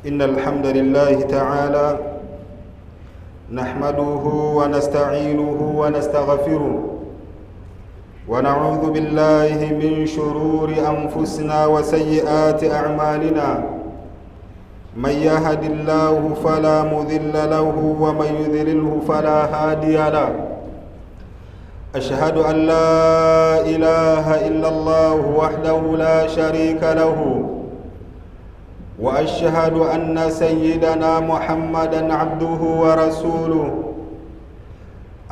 إن الحمد لله تعالى نحمده ونستعينه ونستغفره ونعوذ بالله من شرور أنفسنا وسيئات أعمالنا. من يهد الله فلا مضل له ومن يضلله فلا هادي له. أشهد أن لا إله إلا الله وحده لا شريك له، وأشهد أن سيدنا محمدًا عبده ورسوله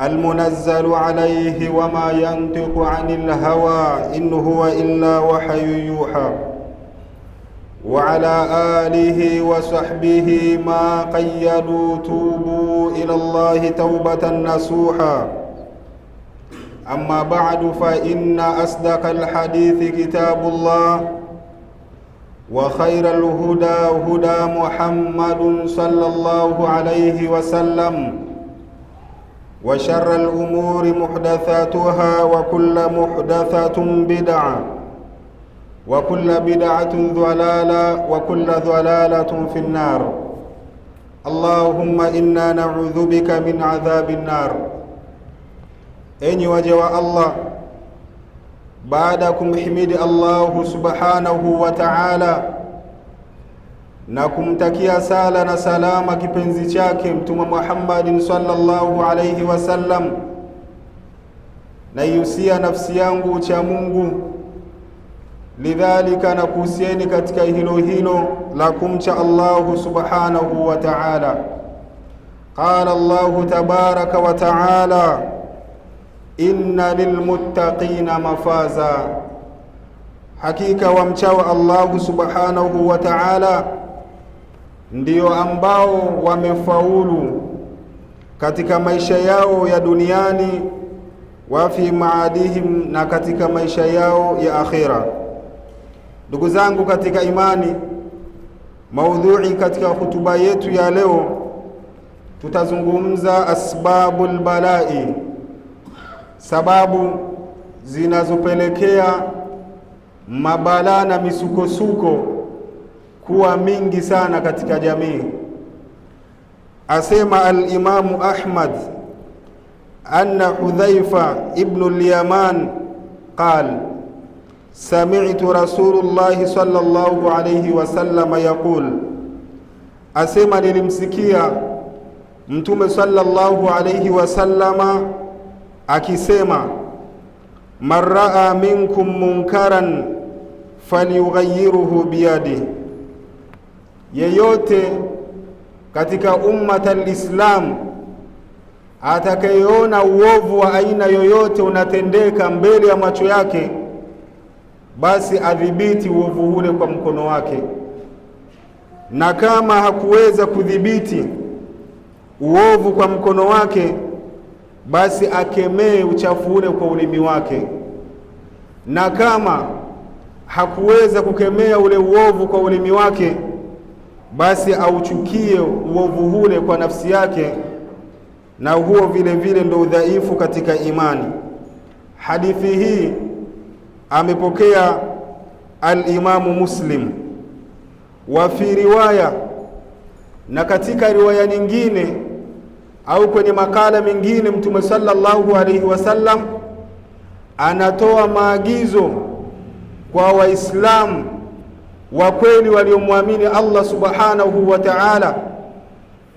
المنزل عليه وما ينطق عن الهوى إن هو إلا وحي يوحى، وعلى آله وصحبه ما قيدوا توبوا إلى الله توبة نصوحا. أما بعد، فإن أصدق الحديث كتاب الله، وخير الهدى هدى محمد صلى الله عليه وسلم، وشر الأمور محدثاتها، وكل محدثة بدعة، وكل بدعة ضلالة، وكل ضلالة في النار. اللهم إنا نعوذ بك من عذاب النار. Enyi waja wa Allah, baada kumhimidi Allah subhanahu wa ta'ala na kumtakia sala na salama kipenzi chake Mtume Muhammadin sallallahu alayhi wasallam, na yusia nafsi yangu cha Mungu, lidhalika na kuhusieni katika hilo la kumcha Allah subhanahu wa ta'ala. Qala Allah tabaraka wa ta'ala, inna lilmuttaqina mafaza, hakika wamchao Allah subhanahu wa ta'ala ndio ambao wamefaulu katika maisha yao ya duniani, wa fi maadihim, na katika maisha yao ya akhira. Ndugu zangu katika imani, maudhui katika hutuba yetu ya leo tutazungumza asbabul balai, sababu zinazopelekea mabala na misukosuko kuwa mingi sana katika jamii. Asema al-Imamu Ahmad anna Hudhaifa ibn al-Yaman qal sami'tu Rasulullah sallallahu alayhi wasallam yaqul, asema nilimsikia Mtume sallallahu alayhi wasallama akisema, man raa minkum munkaran falyughayyirhu biyadi, yeyote katika ummata al-Islam atakayeona uovu wa aina yoyote unatendeka mbele ya macho yake, basi adhibiti uovu ule kwa mkono wake, na kama hakuweza kudhibiti uovu kwa mkono wake, basi akemee uchafu ule kwa ulimi wake, na kama hakuweza kukemea ule uovu kwa ulimi wake, basi auchukie uovu ule kwa nafsi yake, na huo vile vile ndio udhaifu katika imani. Hadithi hii amepokea al-Imamu Muslim. Wa fi riwaya, na katika riwaya nyingine au kwenye makala mengine, Mtume sallallahu alaihi wasallam anatoa maagizo kwa Waislamu wa kweli waliomwamini Allah subhanahu wa ta'ala.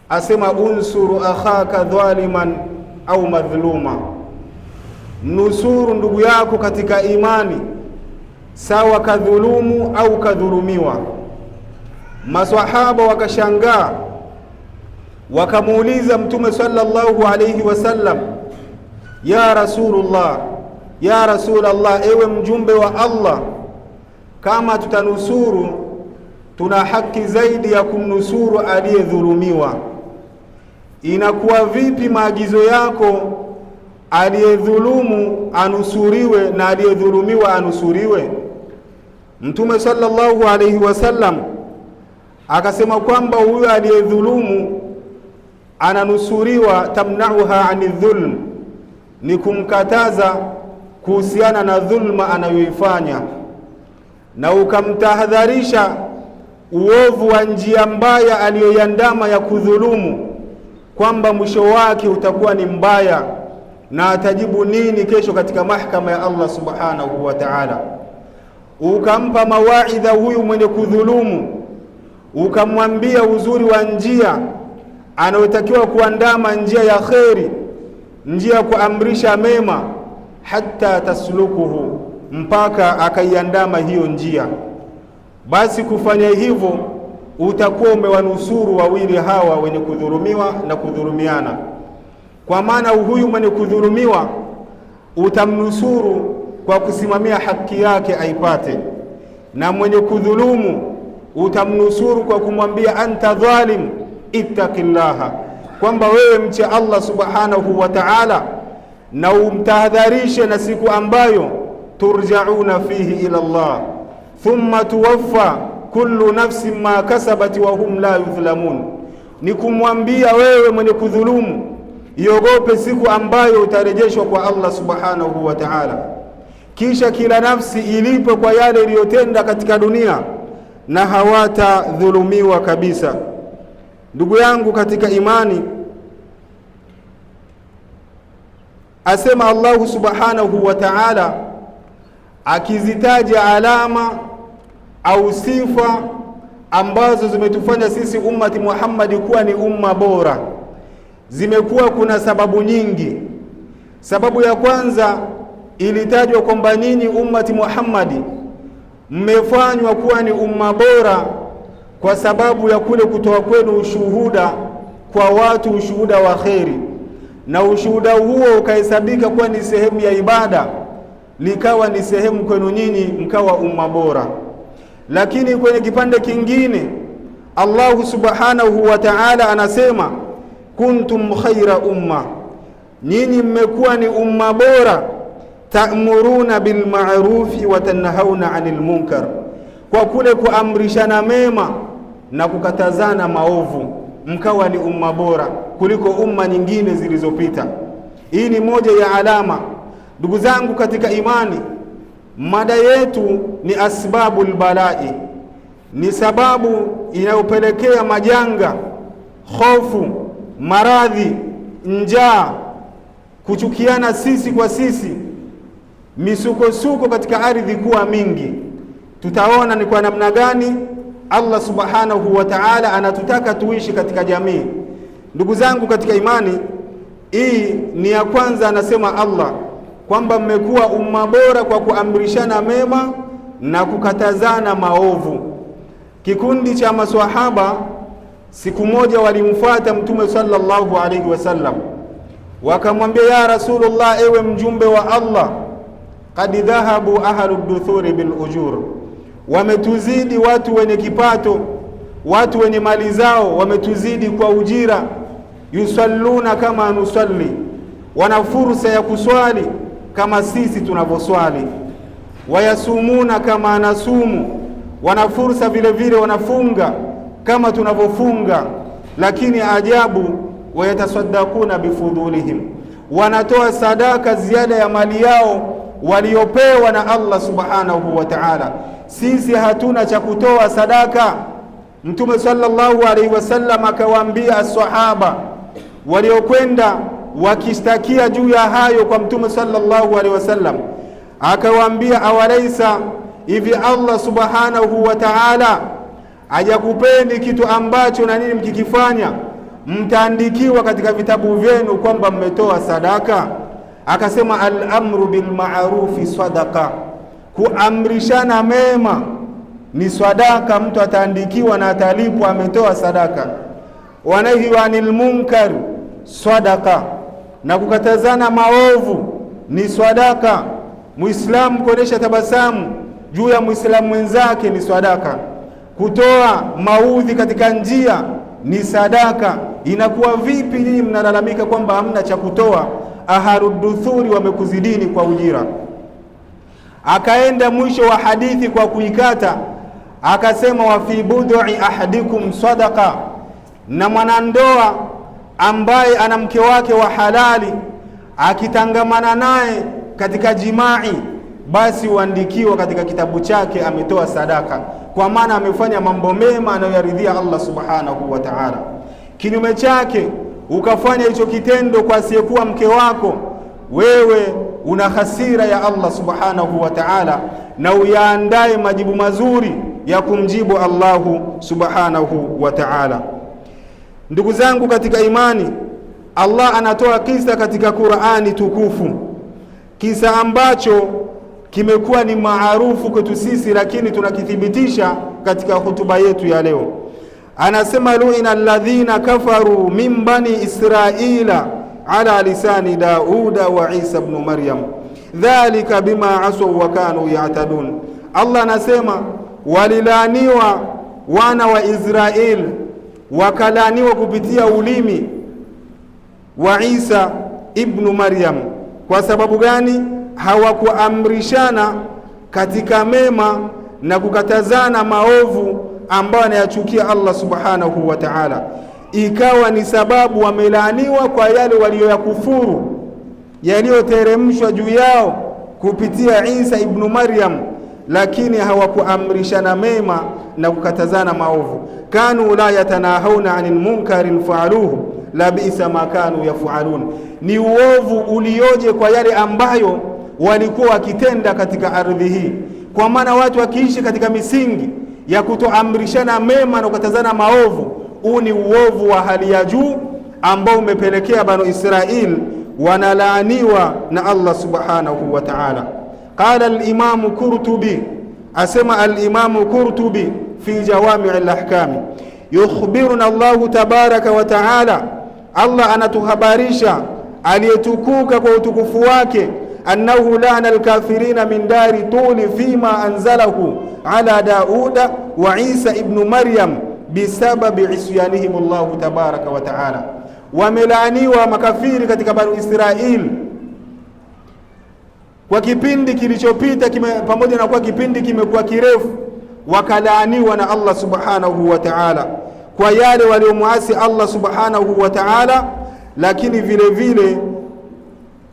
Asema, unsuru akhaka dhaliman au madhluma, nusuru ndugu yako katika imani, sawa kadhulumu au kadhulumiwa. Maswahaba wakashangaa, wakamuuliza Mtume sallallahu alayhi wasallam, ya Rasulullah, ya Rasulallah, ewe mjumbe wa Allah, kama tutanusuru, tuna haki zaidi ya kumnusuru aliyedhulumiwa. Inakuwa vipi maagizo yako aliyedhulumu anusuriwe na aliyedhulumiwa anusuriwe? Mtume sallallahu alayhi wasallam akasema kwamba huyo aliyedhulumu ananusuriwa, tamnauha ani dhulm, ni kumkataza kuhusiana na dhulma anayoifanya, na ukamtahadharisha uovu wa njia mbaya aliyoiandama ya kudhulumu, kwamba mwisho wake utakuwa ni mbaya na atajibu nini kesho katika mahakama ya Allah subhanahu wa ta'ala. Ukampa mawaidha huyu mwenye kudhulumu, ukamwambia uzuri wa njia anayotakiwa kuandama, njia ya kheri, njia ya kuamrisha mema, hatta taslukuhu, mpaka akaiandama hiyo njia. Basi kufanya hivyo utakuwa umewanusuru wawili hawa wenye kudhulumiwa na kudhulumiana. Kwa maana huyu mwenye kudhulumiwa utamnusuru kwa kusimamia haki yake aipate, na mwenye kudhulumu utamnusuru kwa kumwambia anta dhalim ittaqillaha, kwamba wewe mche Allah subhanahu wa ta'ala, na umtahadharishe na siku ambayo turjauna fihi ila Allah thumma tuwaffa kullu nafsin ma kasabat wa hum la yudhlamun. Ni kumwambia wewe mwenye kudhulumu, iogope siku ambayo utarejeshwa kwa Allah subhanahu wa ta'ala, kisha kila nafsi ilipe kwa yale iliyotenda katika dunia, na hawatadhulumiwa kabisa. Ndugu yangu katika imani, asema Allah subhanahu wa ta'ala akizitaja alama au sifa ambazo zimetufanya sisi ummati Muhammad kuwa ni umma bora. Zimekuwa kuna sababu nyingi. Sababu ya kwanza ilitajwa kwamba nini ummati Muhammad mmefanywa kuwa ni umma bora kwa sababu ya kule kutoa kwenu ushuhuda kwa watu, ushuhuda wa kheri, na ushuhuda huo ukahesabika kuwa ni sehemu ya ibada, likawa ni sehemu kwenu nyinyi mkawa umma bora. Lakini kwenye kipande kingine Allah subhanahu wa ta'ala anasema kuntum khaira umma, nyinyi mmekuwa ni umma bora, ta'muruna bil ma'rufi wa tanhauna 'anil munkar, kwa kule kuamrishana mema na kukatazana maovu, mkawa ni umma bora kuliko umma nyingine zilizopita. Hii ni moja ya alama. Ndugu zangu katika imani, mada yetu ni asbabul balai, ni sababu inayopelekea majanga, hofu, maradhi, njaa, kuchukiana sisi kwa sisi, misukosuko katika ardhi kuwa mingi. Tutaona ni kwa namna gani Allah subhanahu wa ta'ala anatutaka tuishi katika jamii. Ndugu zangu katika imani, hii ni ya kwanza. Anasema Allah kwamba mmekuwa umma bora kwa kuamrishana mema na kukatazana maovu. Kikundi cha maswahaba siku moja walimfuata Mtume sallallahu alaihi wasallam, wakamwambia ya Rasulullah, ewe mjumbe wa Allah, qad dhahabu ahlu duthuri bil ujur, wametuzidi watu wenye kipato, watu wenye mali zao wametuzidi kwa ujira. Yusalluna kama nusalli, wana fursa ya kuswali kama sisi tunavyoswali. Wayasumuna kama nasumu, wana fursa vile vile wanafunga kama tunavyofunga. Lakini ajabu, wayatasaddaquna bifudulihim, wanatoa sadaka ziada ya mali yao waliopewa na Allah subhanahu wa ta'ala. Sisi hatuna cha kutoa sadaka. Mtume sallallahu alaihi wasallam akawaambia as-sahaba waliokwenda wakistakia juu ya hayo kwa Mtume sallallahu alaihi wasallam, akawaambia awalaisa, hivi Allah subhanahu wa ta'ala hajakupeni kitu ambacho na nini mkikifanya mtaandikiwa katika vitabu vyenu kwamba mmetoa sadaka? Akasema al-amru bil ma'rufi sadaqa, kuamrishana mema ni sadaka, mtu ataandikiwa na atalipwa ametoa sadaka. Wanahi anil munkar sadaqa, na kukatazana maovu ni sadaka. Muislamu kuonesha tabasamu juu ya muislamu mwenzake ni sadaka. Kutoa maudhi katika njia ni sadaka. Inakuwa vipi nyinyi mnalalamika kwamba hamna cha kutoa? Aharuduthuri wamekuzidini kwa ujira. Akaenda mwisho wa hadithi kwa kuikata, akasema wa fi bud'i ahadikum sadaqa, na mwanandoa ambaye ana mke wake wa halali akitangamana naye katika jimai, basi uandikiwa katika kitabu chake ametoa sadaka. kwa maana amefanya mambo mema anayoyaridhia Allah subhanahu wa ta'ala. Kinyume chake ukafanya hicho kitendo kwa asiyekuwa mke wako, wewe una hasira ya Allah subhanahu wa ta'ala, na uyaandae majibu mazuri ya kumjibu Allahu subhanahu wa ta'ala. Ndugu zangu katika imani, Allah anatoa kisa katika Qur'ani tukufu, kisa ambacho kimekuwa ni maarufu kwetu sisi, lakini tunakithibitisha katika hutuba yetu ya leo. Anasema lu'ina alladhina kafaru min bani Israila ala lisani Dauda wa Isa ibn Maryam dhalika bima asaw wa kanu ya'tadun. Allah anasema walilaniwa wana wa Israeli, wakalaniwa kupitia ulimi wa Isa ibn Maryam. Kwa sababu gani? Hawakuamrishana katika mema na kukatazana maovu ambayo anayachukia Allah subhanahu wa ta'ala. Ikawa ni sababu wamelaaniwa kwa yale walioyakufuru yaliyoteremshwa juu yao kupitia Isa ibn Maryam, lakini hawakuamrishana mema na kukatazana maovu. Kanu la yatanahawna anil munkarin fa'aluhu la bi'sa ma kanu yaf'alun. Ni uovu ulioje kwa yale ambayo walikuwa wakitenda katika ardhi hii. Kwa maana watu wakiishi katika misingi ya kutoamrishana mema na kukatazana maovu, huu ni uovu wa hali ya juu ambao umepelekea Banu Israil wanalaaniwa na Allah subhanahu wa ta'ala. Qala al-Imam Qurtubi, asema al-Imam Qurtubi fi Jawami' al-Ahkam, yukhbiruna Allah tabaraka wa ta'ala, Allah anatuhabarisha aliyetukuka kwa utukufu wake, annahu la'ana al-kafirina min dari tuli fima anzalahu ala Dauda wa Isa ibn Maryam bisababi isyanihim Allah tabaraka wa ta'ala. Wamelaaniwa makafiri katika Banu Israil kwa kipindi kilichopita, pamoja na kwa kipindi kimekuwa kirefu, wakalaaniwa na Allah subhanahu wa ta'ala kwa yale waliomuasi Allah subhanahu wa ta'ala, lakini vile vile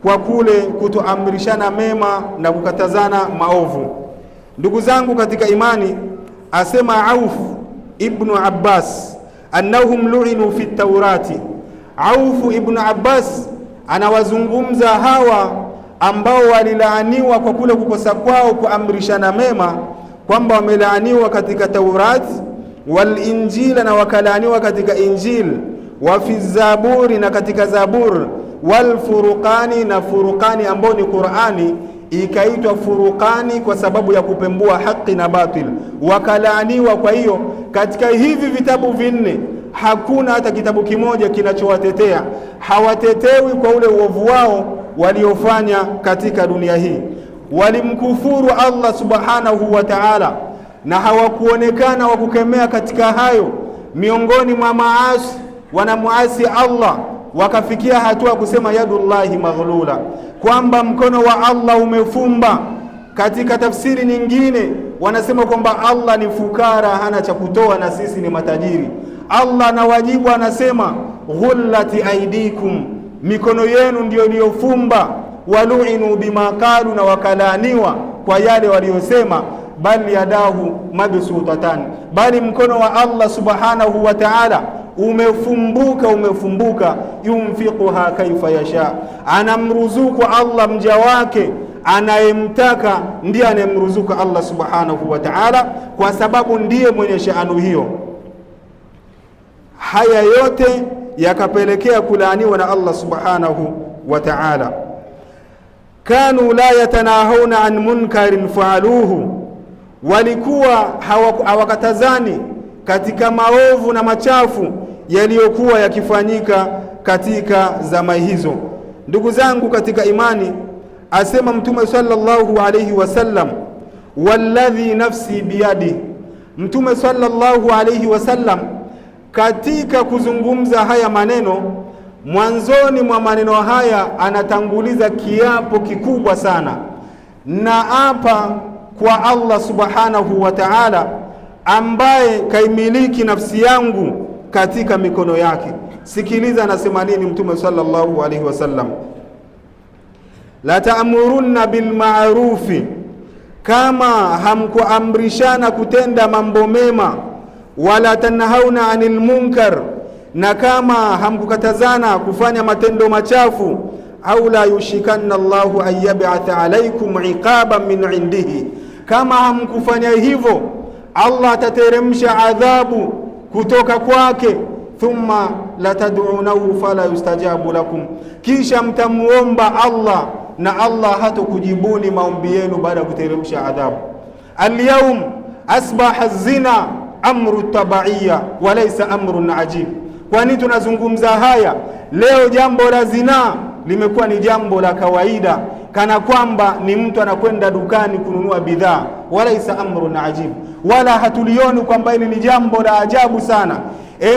kwa kule kutoamrishana mema na kukatazana maovu. Ndugu zangu katika imani, asema Auf ibn Abbas annahum lu'inu fi Taurati. Auf ibn Abbas anawazungumza hawa ambao walilaaniwa kwa kule kukosa kwao kuamrishana mema, kwamba wamelaaniwa katika Taurati, wal Injila, na wakalaaniwa katika Injil, wa fi Zaburi, na katika Zabur, wal Furqani, na Furqani ambao ni Qur'ani ikaitwa Furqani kwa sababu ya kupembua haki na batil, wakalaaniwa. Kwa hiyo katika hivi vitabu vinne hakuna hata kitabu kimoja kinachowatetea. Hawatetewi kwa ule uovu wao waliofanya katika dunia hii. Walimkufuru Allah subhanahu wa ta'ala na hawakuonekana wa kukemea katika hayo. Miongoni mwa maasi, wanamuasi Allah, wakafikia hatua kusema yadullahi maghlula, kwamba mkono wa Allah umefumba. Katika tafsiri nyingine wanasema kwamba Allah ni fukara, hana cha kutoa na sisi ni matajiri. Allah na wajibu anasema ghullati aidikum, mikono yenu ndio iliyofumba. Walu'inu bima qalu, na wakalaaniwa kwa yale waliosema. Bali yadahu mabsutatan, bali mkono wa Allah subhanahu wa ta'ala umefumbuka. Yunfiquha kaifa yasha, anamruzuku Allah mja wake anayemtaka, ndiye anemruzuku Allah subhanahu wa ta'ala, kwa sababu ndiye mwenye shaanu hiyo. Haya yote yakapelekea kulaaniwa na Allah subhanahu wa ta'ala. Kanu la yatanahawna an munkarin fa'aluhu, walikuwa hawakatazani katika maovu na machafu yaliyokuwa yakifanyika katika zama hizo. Ndugu zangu katika imani, asema Mtume sallallahu alayhi wasallam, walladhi nafsi biyadi. Mtume sallallahu alayhi wasallam katika kuzungumza haya maneno, mwanzoni mwa maneno haya anatanguliza kiapo kikubwa sana, na apa kwa Allah subhanahu wa ta'ala ambaye kaimiliki nafsi yangu katika mikono yake. Sikiliza anasema nini Mtume sallallahu alaihi wasallam: la ta'murunna bil ma'rufi kama hamkuamrishana kutenda mambo mema, wala tanhauna anil munkar, na kama hamkukatazana kufanya matendo machafu, au la yushikanna Allahu an yab'atha alaykum iqaban min indihi, kama hamkufanya hivyo Allah atateremsha adhabu kutoka kwake, thumma latad'unahu fala yustajabu lakum, kisha mtamuomba Allah na Allah hatakujibuni maombi yenu baada ya kuteremsha adhabu. Al-yawm asbaha zina amru tabaiya wa laysa amrun ajib. Kwani tunazungumza haya leo, jambo la zina limekuwa ni jambo la kawaida, kana kwamba ni mtu anakwenda dukani kununua bidhaa. Walaisa amrun ajib, wala hatulioni kwamba hili ni jambo la ajabu sana.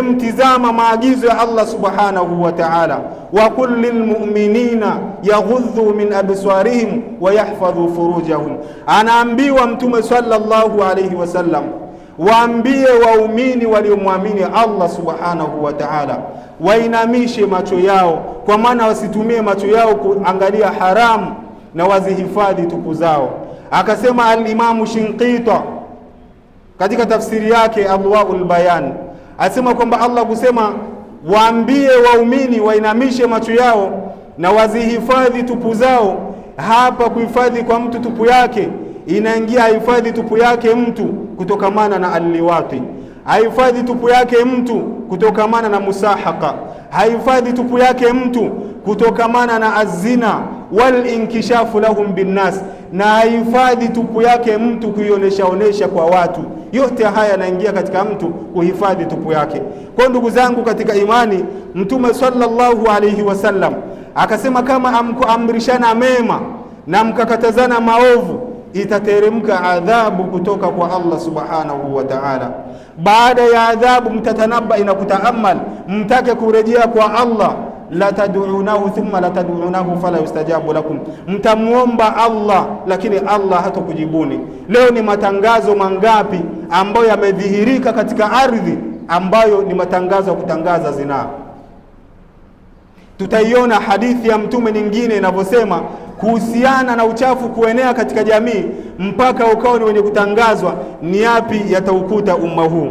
Mtizama maagizo ya Allah subhanahu wa ta'ala, wa qul lilmu'minina yaghuddu min absarihim wa yahfadhu furujahum. Anaambiwa Mtume sallallahu alayhi wasallam, waambie waumini waliomwamini Allah subhanahu wa ta'ala wainamishe macho yao, kwa maana wasitumie macho yao kuangalia haramu, na wazihifadhi tupu zao. Akasema al-Imam Shinqita katika tafsiri yake Adwaul Bayan, asema kwamba Allah kusema waambie waumini wainamishe macho yao na wazihifadhi tupu zao, hapa kuhifadhi kwa mtu tupu yake inaingia hifadhi tupu yake mtu kutokamana na alliwati, haifadhi tupu yake mtu kutokamana na musahaka, haifadhi tupu yake mtu kutokamana na azina wal inkishafu lahum binnas, na haifadhi tupu yake mtu kuionesha kwa watu. Yote haya yanaingia katika mtu kuhifadhi tupu yake. Kwa ndugu zangu katika imani, Mtume sallallahu alayhi wasallam akasema kama amkuamrishana mema na mkakatazana maovu, itateremka adhabu kutoka kwa Allah subhanahu wa ta'ala. Baada ya adhabu mtatanabba na kutaamal, mtake kurejea kwa Allah, la tad'unahu thumma la tad'unahu fala yustajabu lakum, mtamuomba Allah lakini Allah hatakujibuni. Leo ni matangazo mangapi ambayo yamedhihirika katika ardhi, ambayo ni matangazo ya kutangaza zinaa. Tutaiona hadithi ya mtume nyingine inavyosema kuhusiana na uchafu kuenea katika jamii mpaka ukao ni wenye kutangazwa, ni yapi yataukuta umma huu.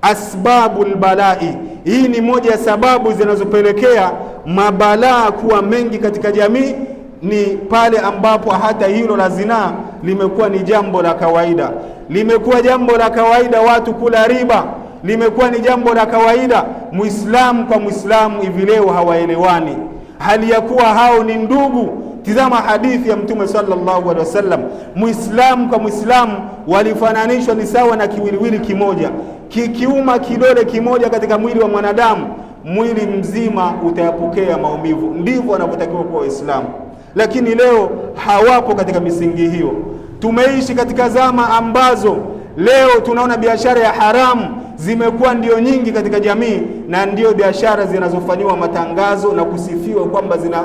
Asbabul balai, hii ni moja ya sababu zinazopelekea mabalaa kuwa mengi katika jamii, ni pale ambapo hata hilo la zinaa limekuwa ni jambo la kawaida. Limekuwa jambo la kawaida watu kula riba, limekuwa ni jambo la kawaida Muislamu kwa Muislamu hivi leo hawaelewani, hali ya kuwa hao ni ndugu. Tizama hadithi ya Mtume sallallahu alaihi wasallam, Muislamu kwa Muislamu walifananishwa ni sawa na kiwiliwili kimoja. Kikiuma kidole kimoja katika mwili wa mwanadamu, mwili mzima utayapokea maumivu. Ndivyo wanavyotakiwa kuwa Waislamu, lakini leo hawapo katika misingi hiyo. Tumeishi katika zama ambazo leo tunaona biashara ya haramu zimekuwa ndio nyingi katika jamii, na ndio biashara zinazofanywa matangazo na kusifiwa kwamba zina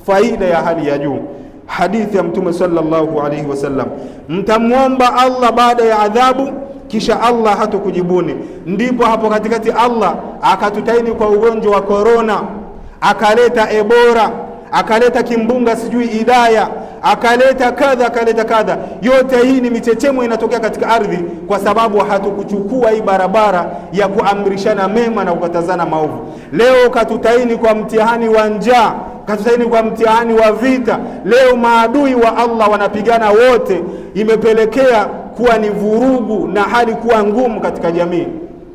faida ya hali ya juu. Hadithi ya Mtume sallallahu alaihi wasallam, mtamuomba Allah baada ya adhabu, kisha Allah hatakujibuni. Ndipo hapo katikati Allah akatutaini kwa ugonjwa wa corona, akaleta Ebola, akaleta kimbunga sijui Idaya, akaleta kadha. Yote hii ni michechemo inatokea katika ardhi kwa sababu hatukuchukua hii barabara ya kuamrishana mema na kukatazana maovu. Leo katutaini kwa mtihani wa njaa, katutaini kwa mtihani wa vita. Leo maadui wa Allah wanapigana wote, imepelekea kuwa ni vurugu na hali kuwa ngumu katika jamii.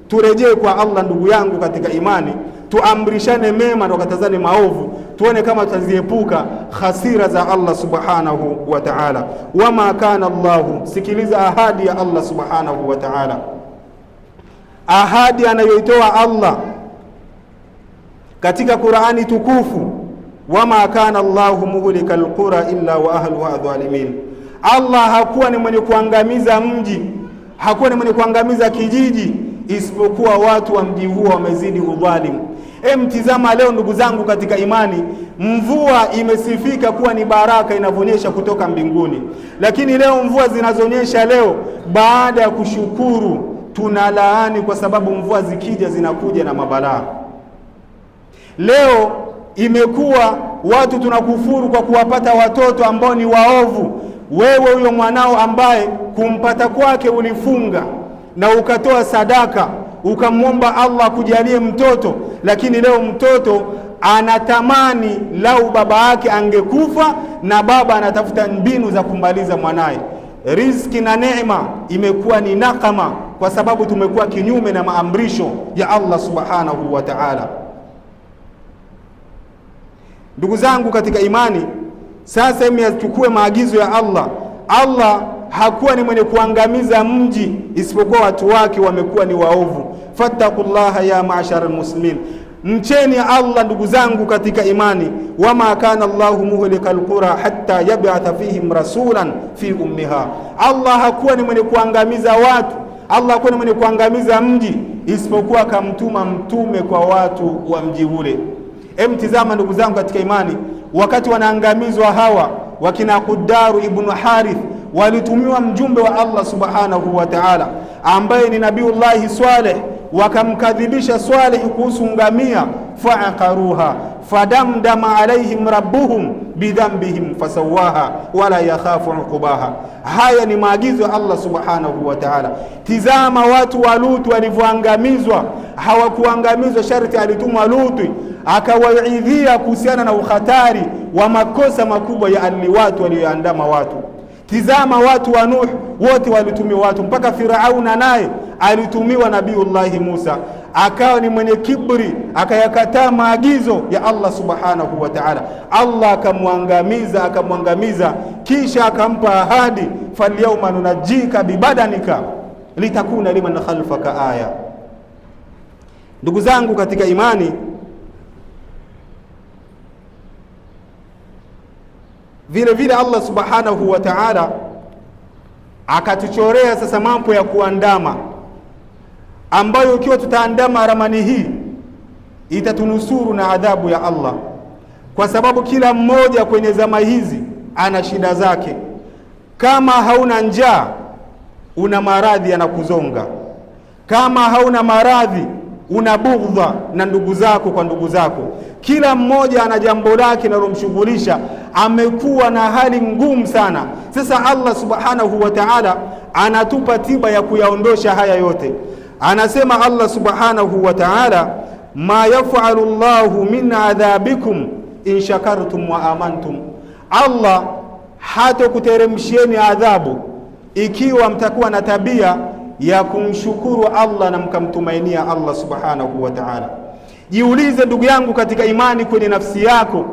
Turejee kwa Allah ndugu yangu katika imani, tuamrishane mema na kukatazane maovu, tuone kama tutaziepuka hasira za Allah subhanahu wa ta'ala. Wama kana Allahu, sikiliza ahadi ya Allah subhanahu wa ta'ala, ahadi anayoitoa Allah katika Qur'ani tukufu, wama kana Allahu muhlikal qura illa wa ahluha dhalimin. Allah hakuwa ni mwenye kuangamiza mji, hakuwa ni mwenye kuangamiza kijiji, isipokuwa watu wa mji huo wamezidi udhalimu. Mtizama leo ndugu zangu katika imani, mvua imesifika kuwa ni baraka inavyonyesha kutoka mbinguni, lakini leo mvua zinazonyesha leo, baada ya kushukuru tunalaani, kwa sababu mvua zikija zinakuja na mabalaa. Leo imekuwa watu tunakufuru kwa kuwapata watoto ambao ni waovu, wewe huyo mwanao ambaye kumpata kwake ulifunga na ukatoa sadaka, ukamwomba Allah akujalie mtoto, lakini leo mtoto anatamani lau baba yake angekufa, na baba anatafuta mbinu za kumbaliza mwanaye. Riziki na neema imekuwa ni nakama, kwa sababu tumekuwa kinyume na maamrisho ya Allah subhanahu wa ta'ala. Ndugu zangu katika imani, sasa yachukue maagizo ya Allah. Allah hakuwa ni mwenye kuangamiza mji, isipokuwa watu wake wamekuwa ni waovu. Fattaqullaha ya ma'shara muslimin, mcheni Allah ndugu zangu katika imani. Wama kana Allahu muhlikal qura hatta yab'atha fihim rasulan fi ummiha, Allah hakuwa ni mwenye kuangamiza watu, Allah hakuwa ni mwenye kuangamiza mji, isipokuwa akamtuma mtume kwa watu wa mji ule. Tizama ndugu zangu katika imani, wakati wanaangamizwa hawa wakina Quddaru ibn Harith, walitumiwa mjumbe wa Allah subhanahu wa ta'ala ambaye ni Nabiullahi Saleh, wakamkadhibisha Saleh kuhusu ngamia. Fa'aqaruha fadamdama alaihim rabbuhum bidhanbihim fasawaha wala yakhafu uqubaha. Haya ni maagizo ya Allah subhanahu wa ta'ala. Tizama watu wa Lutu walivyoangamizwa. Hawakuangamizwa, sharti alitumwa Lutu akawaidhia kuhusiana na ukhatari wa makosa makubwa ya watu walioandama watu. Tizama watu wa Nuh, wote walitumiwa watu, mpaka Firauna naye alitumiwa Nabiullahi Musa, akawa ni mwenye kibri, akayakataa maagizo ya Allah subhanahu wa ta'ala. Allah akamwangamiza, kisha akampa ahadi, falyawma nunajjika bibadanika litakuna liman khalfaka aya. Ndugu zangu katika imani, vile vile Allah subhanahu wa ta'ala akatuchorea sasa mambo ya kuandama, ambayo ikiwa tutaandama ramani hii itatunusuru na adhabu ya Allah, kwa sababu kila mmoja kwenye zama hizi ana shida zake. Kama hauna njaa, una maradhi yanakuzonga. Kama hauna maradhi, una bughdha na ndugu zako kwa ndugu zako. Kila mmoja ana jambo lake linalomshughulisha, amekuwa na hali ngumu sana. Sasa Allah subhanahu wa ta'ala anatupa tiba ya kuyaondosha haya yote. Anasema Allah subhanahu wa ta'ala, ma yaf'alu Allahu min adhabikum in shakartum wa amantum, Allah hatakuteremshieni adhabu ikiwa mtakuwa na tabia ya kumshukuru Allah na mkamtumainia Allah subhanahu wa ta'ala. Jiulize ndugu yangu katika imani, kwenye nafsi yako,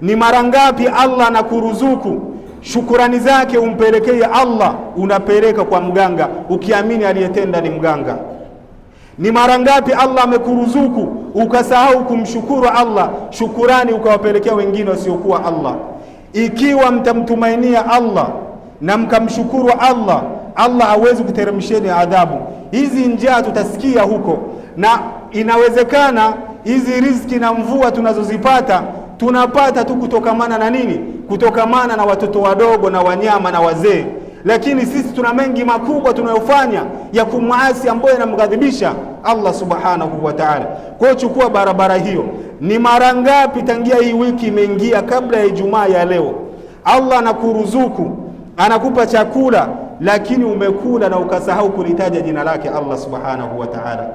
ni mara ngapi Allah anakuruzuku, shukurani zake umpelekee Allah, unapeleka kwa mganga ukiamini aliyetenda ni mganga? Ni mara ngapi Allah amekuruzuku ukasahau kumshukuru Allah, shukurani ukawapelekea wengine wasiokuwa Allah? Ikiwa mtamtumainia Allah na mkamshukuru Allah, Allah hawezi kuteremsheni adhabu. Hizi njaa tutasikia huko, na inawezekana hizi riziki na mvua tunazozipata tunapata tu kutokamana na nini? Kutokamana na watoto wadogo na wanyama na wazee. Lakini sisi tuna mengi makubwa tunayofanya ya kumwasi, ambayo yanamghadhibisha Allah subhanahu wa ta'ala. Kwa chukua barabara hiyo. Ni mara ngapi tangia hii wiki imeingia, kabla ya Ijumaa ya leo, Allah anakuruzuku, anakupa chakula, lakini umekula na ukasahau kulitaja jina lake Allah subhanahu wa ta'ala.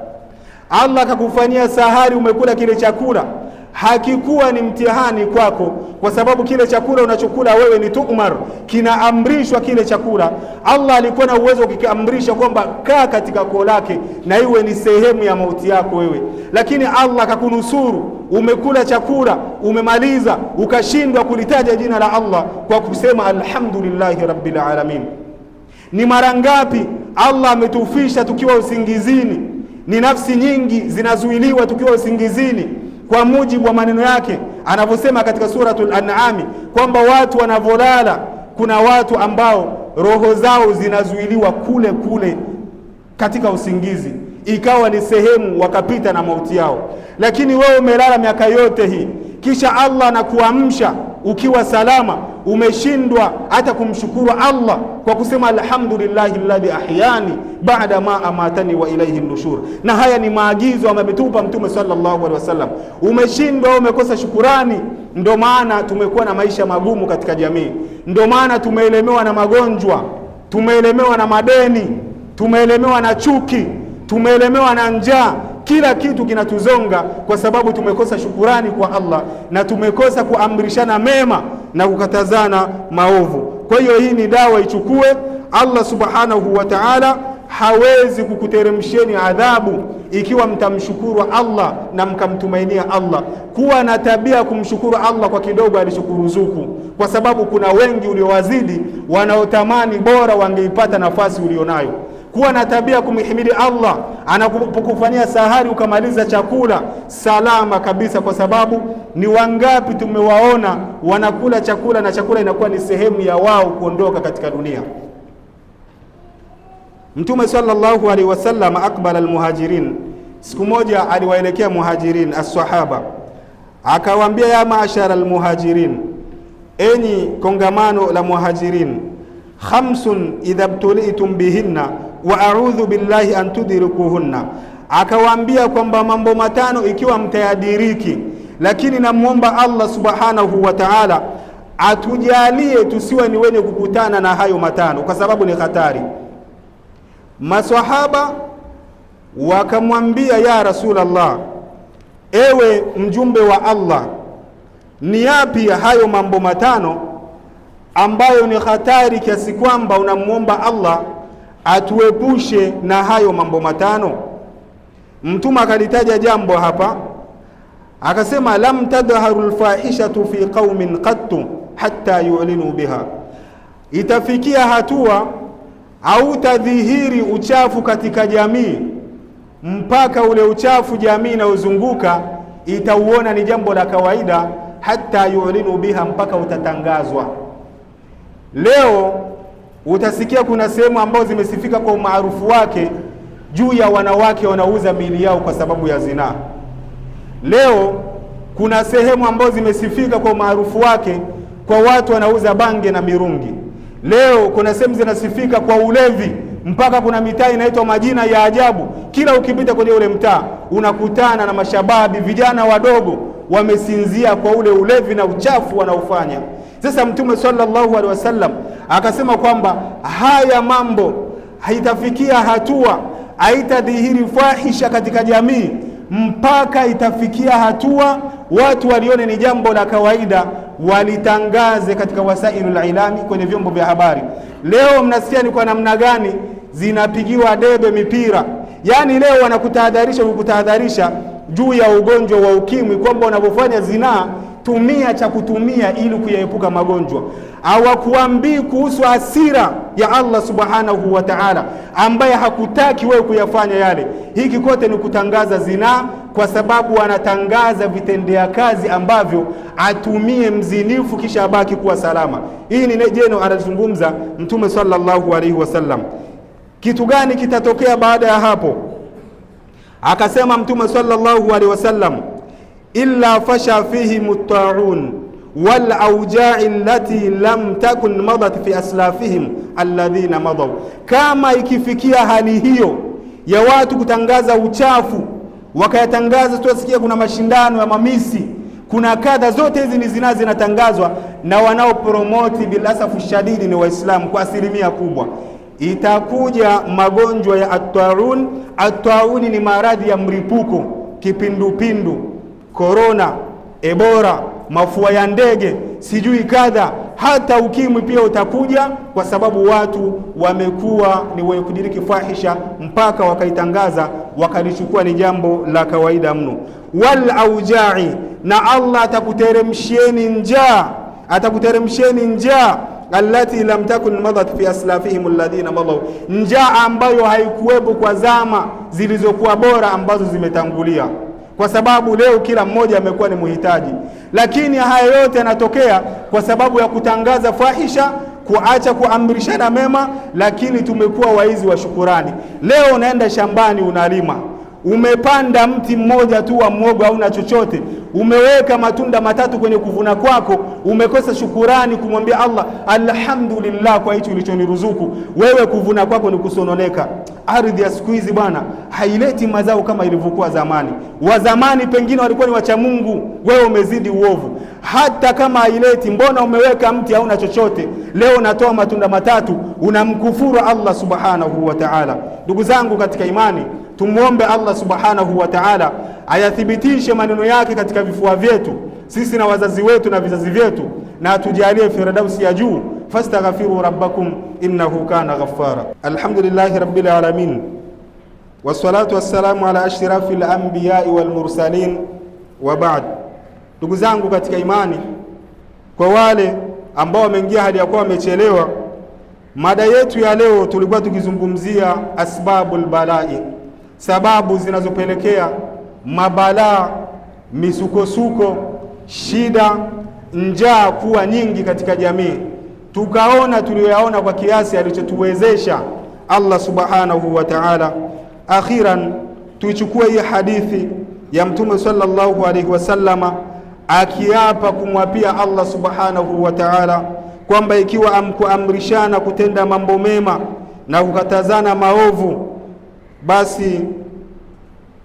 Allah akakufanyia sahari, umekula kile chakula, hakikuwa ni mtihani kwako, kwa sababu kile chakula unachokula wewe ni tu'mar, kinaamrishwa kile chakula. Allah alikuwa na uwezo kukiamrisha kwamba kaa katika koo lake na iwe ni sehemu ya mauti yako wewe, lakini Allah akakunusuru. Umekula chakula, umemaliza, ukashindwa kulitaja jina la Allah kwa kusema alhamdulillahi rabbil alamin. Ni mara ngapi Allah ametufisha tukiwa usingizini? Ni nafsi nyingi zinazuiliwa tukiwa usingizini, kwa mujibu wa maneno yake anavyosema katika suratul An'am kwamba watu wanavolala, kuna watu ambao roho zao zinazuiliwa kule kule katika usingizi, ikawa ni sehemu wakapita na mauti yao. Lakini wewe umelala miaka yote hii, kisha Allah anakuamsha ukiwa salama, umeshindwa hata kumshukuru Allah kwa kusema alhamdulillahi alladhi ahyani ba'da ma amatani wa ilayhi nushur. Na haya ni maagizo ametupa Mtume sallallahu alaihi wasallam. Umeshindwa, umekosa shukurani, ndio maana tumekuwa na maisha magumu katika jamii. Ndio maana tumeelemewa na magonjwa, tumeelemewa na madeni, tumeelemewa na chuki, tumeelemewa na njaa. Kila kitu kinatuzonga kwa sababu tumekosa shukurani kwa Allah na tumekosa kuamrishana mema na kukatazana maovu. Kwa hiyo hii ni dawa, ichukue. Allah subhanahu wa ta'ala hawezi kukuteremsheni adhabu ikiwa mtamshukuru Allah na mkamtumainia Allah. Kuwa na tabia kumshukuru Allah kwa kidogo alishokuruzuku, kwa sababu kuna wengi uliowazidi wanaotamani bora wangeipata nafasi ulionayo. Kuwa na tabia kumhimidi Allah anapokufanyia sahari ukamaliza chakula salama kabisa, kwa sababu ni wangapi tumewaona wanakula chakula na chakula inakuwa ni sehemu ya wao kuondoka katika dunia. Mtume sallallahu alaihi wasallam akbala almuhajirin, siku moja aliwaelekea muhajirin as-sahaba, akawaambia ya maashara almuhajirin, enyi kongamano la muhajirin, khamsun idha btulitum bihinna wa a'udhu billahi an tudrikuhunna. Akawaambia kwamba mambo matano ikiwa mtayadiriki, lakini namuomba Allah subhanahu wa ta'ala atujalie tusiwe ni wenye kukutana na hayo matano, kwa sababu ni hatari. Maswahaba wakamwambia ya Rasulullah, ewe mjumbe wa Allah, ni yapi hayo mambo matano ambayo ni hatari kiasi kwamba unamuomba Allah atuepushe na hayo mambo matano? Mtume akalitaja jambo hapa, akasema lam tadhaharu alfahishatu fi qaumin qattu hatta yu'linu biha, itafikia hatua au tadhihiri uchafu katika jamii mpaka ule uchafu jamii inayozunguka itauona ni jambo la kawaida, hatta yu'linu biha, mpaka utatangazwa. Leo utasikia kuna sehemu ambazo zimesifika kwa umaarufu wake juu ya wanawake wanauza miili yao kwa sababu ya zinaa. Leo kuna sehemu ambazo zimesifika kwa umaarufu wake kwa watu wanauza bange na mirungi. Leo kuna sehemu zinasifika kwa ulevi, mpaka kuna mitaa inaitwa majina ya ajabu. Kila ukipita kwenye ule mtaa unakutana na mashababi, vijana wadogo wamesinzia kwa ule ulevi na uchafu wanaofanya. Sasa Mtume sallallahu alaihi wasallam akasema kwamba haya mambo haitafikia hatua, haitadhihiri fahisha katika jamii mpaka itafikia hatua watu walione ni jambo la kawaida, walitangaze katika wasailul ilami, kwenye vyombo vya habari. Leo mnasikia ni kwa namna gani zinapigiwa debe mipira. Yani leo wanakutahadharisha juu ya ugonjwa wa ukimwi, kwamba unapofanya zinaa tumia cha kutumia ili kuyaepuka magonjwa. Hawakuambii kuhusu hasira ya Allah subhanahu wa ta'ala ambaye hakutaki wewe kuyafanya yale. Hiki kote ni kutangaza zinaa, kwa sababu wanatangaza vitendea kazi ambavyo atumie mzinifu kisha abaki kuwa salama. Hii ni neno anazungumza Mtume sallallahu alaihi wasallam. Kitu gani kitatokea baada ya hapo? Akasema Mtume sallallahu alaihi wasallam, illa fasha fihi mutta'un wal auja'i allati lam takun madat fi aslafihim alladhina madaw. Kama ikifikia hali hiyo ya watu kutangaza uchafu, wakayatangaza, tuasikia kuna mashindano ya mamisi, kuna kadha, zote hizi ni zinaa zinatangazwa, na wanaopromoti bilasafu shadidi ni Waislamu kwa asilimia kubwa. Itakuja magonjwa ya at-ta'un. At-ta'un ni maradhi ya mripuko, kipindupindu, korona, Ebola, mafua ya ndege, sijui kadha, hata ukimwi pia utakuja, kwa sababu watu wamekuwa ni wenye kudiriki fahisha mpaka wakaitangaza, wakalichukua ni jambo la kawaida mno. Wal auja'i, na Allah atakuteremshieni njaa, allati lam takun madat fi aslafihim alladhina madaw, njaa ambayo haikuwepo kwa zama zilizokuwa bora ambazo zimetangulia, kwa sababu leo kila mmoja amekuwa ni muhitaji. Lakini haya yote yanatokea kwa sababu ya kutangaza fahisha, kuacha kuamrishana mema, lakini tumekuwa waizi wa shukurani. Leo unaenda shambani unalima, umepanda mti mmoja tu wa mwogo, hauna chochote, umeweka matunda matatu kwenye kuvuna kwako, umekosa shukurani kumwambia Allah alhamdulillah kwa hicho ulichoniruzuku. Wewe kuvuna kwako ni kusononeka. ardhi ya siku hizi bwana haileti mazao kama ilivyokuwa zamani. Wa zamani pengine walikuwa ni wacha Mungu, wewe umezidi uovu. Hata kama haileti, mbona umeweka mti hauna chochote, leo unatoa matunda matatu, unamkufuru Allah subhanahu wa ta'ala. Ndugu zangu katika imani, tumuombe Allah subhanahu wa ta'ala ayathibitishe maneno yake katika vifua vyetu sisi na wazazi wetu na vizazi vyetu, na atujalie firdausi ya juu. Fastaghfiru rabbakum innahu kana ghaffara. Alhamdulillahi rabbil alamin, wassalatu wassalamu ala ashrafil anbiya'i wal mursalin, wa ba'd. Ndugu zangu katika imani, kwa wale ambao wameingia hali ya kuwa wamechelewa, mada yetu ya leo tulikuwa tukizungumzia asbabul balai, sababu zinazopelekea mabalaa, misukosuko, shida, njaa kuwa nyingi katika jamii. Tukaona tuliyoyaona kwa kiasi alichotuwezesha Allah subhanahu wa ta'ala. Akhiran tuichukue hii hadithi ya Mtume sallallahu alaihi wasallama akiapa kumwapia Allah subhanahu wa ta'ala kwamba ikiwa amkuamrishana kutenda mambo mema na kukatazana maovu, basi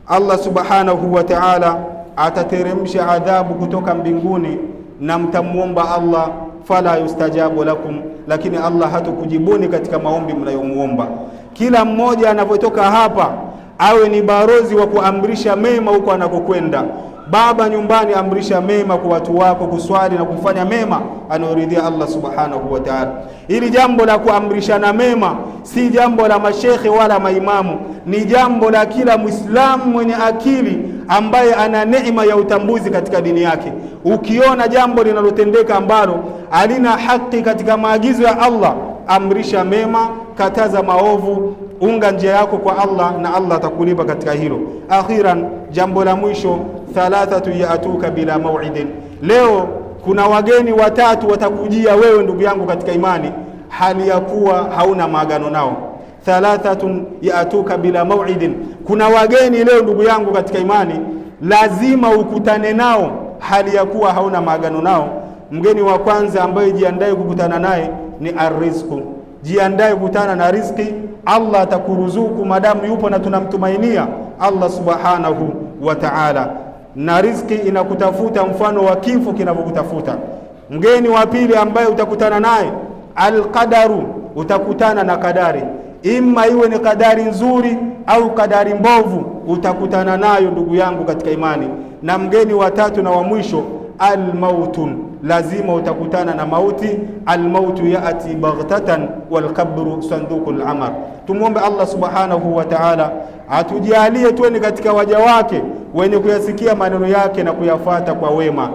Allah subhanahu wa ta'ala atateremsha adhabu kutoka mbinguni na mtamuomba Allah, fala yustajabu lakum, lakini Allah hatukujibuni katika maombi mnayomuomba. Kila mmoja anapotoka hapa awe ni barozi wa kuamrisha mema huko anakokwenda. Baba nyumbani, amrisha mema kwa watu wako, kuswali na kufanya mema anayoridhia Allah subhanahu wa ta'ala. Hili jambo la kuamrishana mema si jambo la mashekhe wala maimamu, ni jambo la kila Muislamu mwenye akili ambaye ana neema ya utambuzi katika dini yake. Ukiona jambo linalotendeka ambalo halina haki katika maagizo ya Allah, amrisha mema, kataza maovu, unga njia yako kwa Allah na Allah atakulipa katika hilo. Akhiran, jambo la mwisho, thalathatu ya'tuka bila maw'idin. Leo kuna wageni watatu watakujia wewe ndugu yangu katika imani hali ya kuwa hauna maagano nao. Thalathatun ya'tuka bila maw'idin, kuna wageni leo ndugu yangu katika imani lazima ukutane nao hali ya kuwa hauna maagano nao. Mgeni wa kwanza ambaye jiandae kukutana naye ni arrizqu. Jiandae kukutana na riziki. Allah atakuruzuku madamu yupo na tunamtumainia Allah subhanahu wa ta'ala, na riziki inakutafuta mfano wa kifo kinavyokutafuta. Mgeni wa pili ambaye utakutana naye alqadaru, utakutana na kadari, imma iwe ni kadari nzuri au kadari mbovu, utakutana nayo ndugu yangu katika imani. Na mgeni wa tatu na wa mwisho almautun, lazima utakutana na mauti. Almautu yaati baghtatan walqabru sanduqul amar. Tumuombe Allah subhanahu wa ta'ala atujalie tuwe katika waja wake wenye kuyasikia maneno yake na kuyafuata kwa wema.